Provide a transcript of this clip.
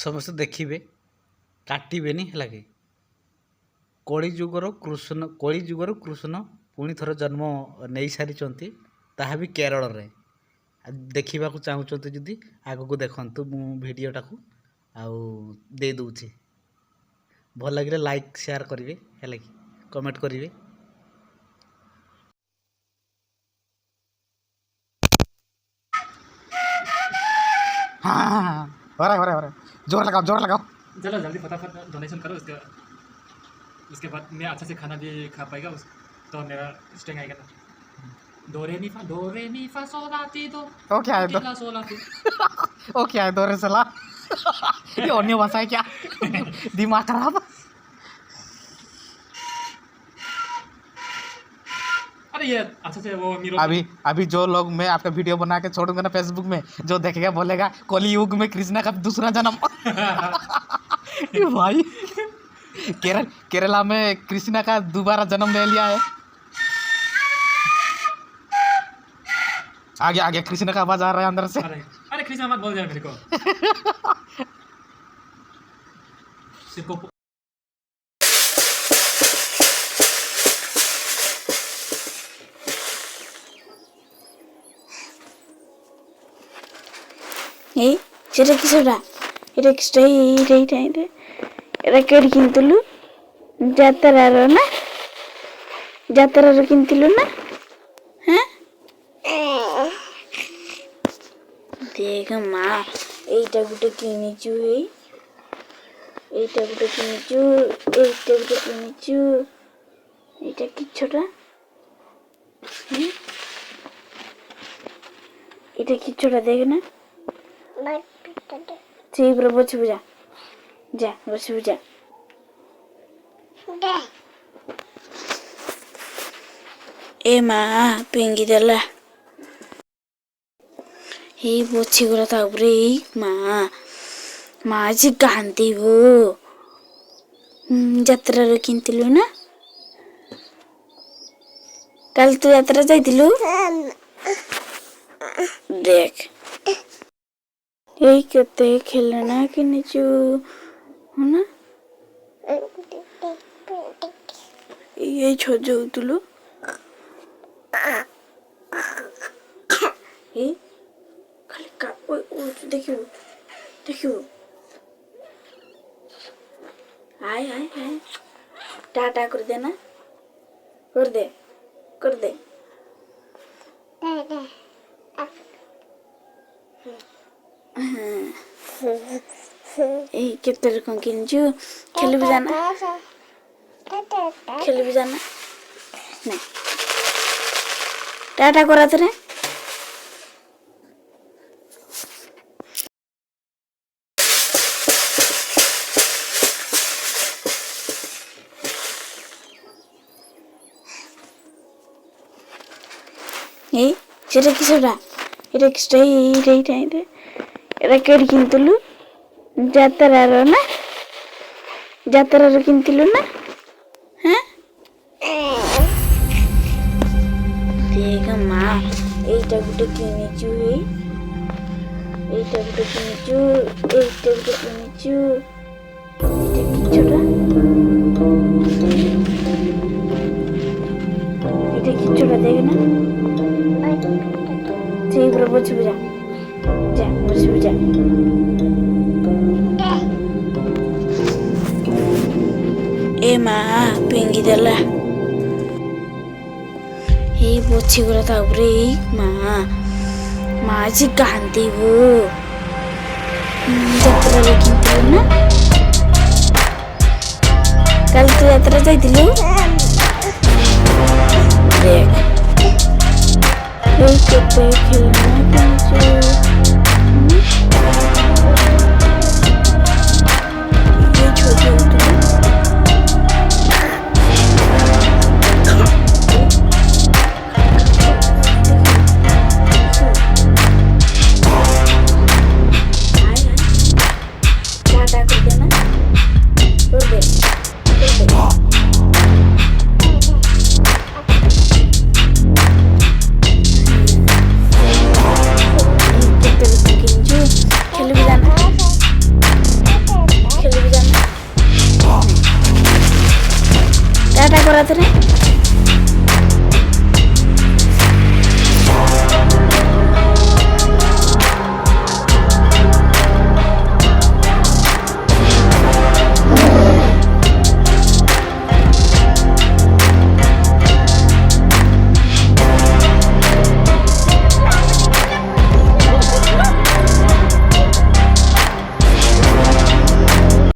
ସମସ୍ତେ ଦେଖିବେ, କାଟିବେନି ହେଲା କି। କଳି ଯୁଗର କୃଷ୍ଣ ପୁଣି ଥରେ ଜନ୍ମ ନେଇସାରିଛନ୍ତି, ତାହା ବି କେରଳରେ। ଦେଖିବାକୁ ଚାହୁଁଛନ୍ତି ଯଦି ଆଗକୁ ଦେଖନ୍ତୁ, ମୁଁ ଭିଡ଼ିଓଟାକୁ ଆଉ ଦେଇ ଦେଉଛି। ଭଲ ଲାଗିଲେ ଲାଇକ୍ ସେୟାର କରିବେ ହେଲା କି, କମେଣ୍ଟ କରିବେ। हाँ हो रहा है जोर लगाओ। चलो जल्दी फटाफट डोनेशन करो, उसके बाद मैं अच्छा से खाना भी खा पाएगा तो मेरा स्ट्रेंथ आएगा ना। डो रे मी फा सो ला टी दो ओ क्या है ला सो ला टी। ओ क्या है दोरे सला ये अन्य भाषा है क्या दिमाग खराब। अरे ये अच्छा से वो मीरो अभी जो लोग मैं आपका वीडियो बना के छोड़ूंगा ना फेसबुक में, जो देखेगा बोलेगा कलयुग में कृष्णा का दूसरा जन्म। ये भाई केरला में कृष्णा का दोबारा जन्म ले लिया है। आगे कृष्णा का आवाज आ रहा है अंदर से। अरे कृष्णा मत बोल दे मेरे को। সেটা কিছুটা এটা কিছুটা এইটা এটা কেটে কিনতুলু যাত্রার কিনতুলু না। হ্যাঁ দেখ মা, এইটা গোটে কিনিଛୁ, এইটা গোটে কিনিଛୁ, এইটা গোটে কিনিଛୁ, এইটা কিଛটা এটা কিছটা দেখ না। ঠিক করে বসিবু, যা বসিবু যা। এ মা পেঙ্গি দেলা এই বছিগুলো তারপরে মা আজ কান্দিব। যাত্রার কিনতিলু না, কাল তু যাত্রা যাইতিলু। দেখ এই কেতে খেলনা কিনেছু না, এই সজাউতুলু। এই খালি দেখিব আয় টাটা করে দে না, করে দে এই কেতে রকম কিনছু, খেলবি জানা না, টাটা করাতে রে। এই সেটা কিছুটা এটা কিছুটা এইটা এটা কেটে কিনতুলু যাত্রার কিনতিলু না। হ্যাঁ দেখ মা, এইটা গোটে কিনিଛୁ, এইটা গোটে কিনিଛୁ, এইটা গোটে কিনিଛୁ, এইটা কিছটা এটা কিছটা দেখ না। ঠিক করে বসিবু, যা বসিবু যা। এ মা পেঙ্গি দেলা এই বছিগুলো তারপরে মা আজ কান্দিব। যাত্রার কিনতিলু না, কাল তু যাত্রা যাইতিলু। দেখ এই কেতে খেলনা কিনেছু, এই সজাউতুলু। आराधने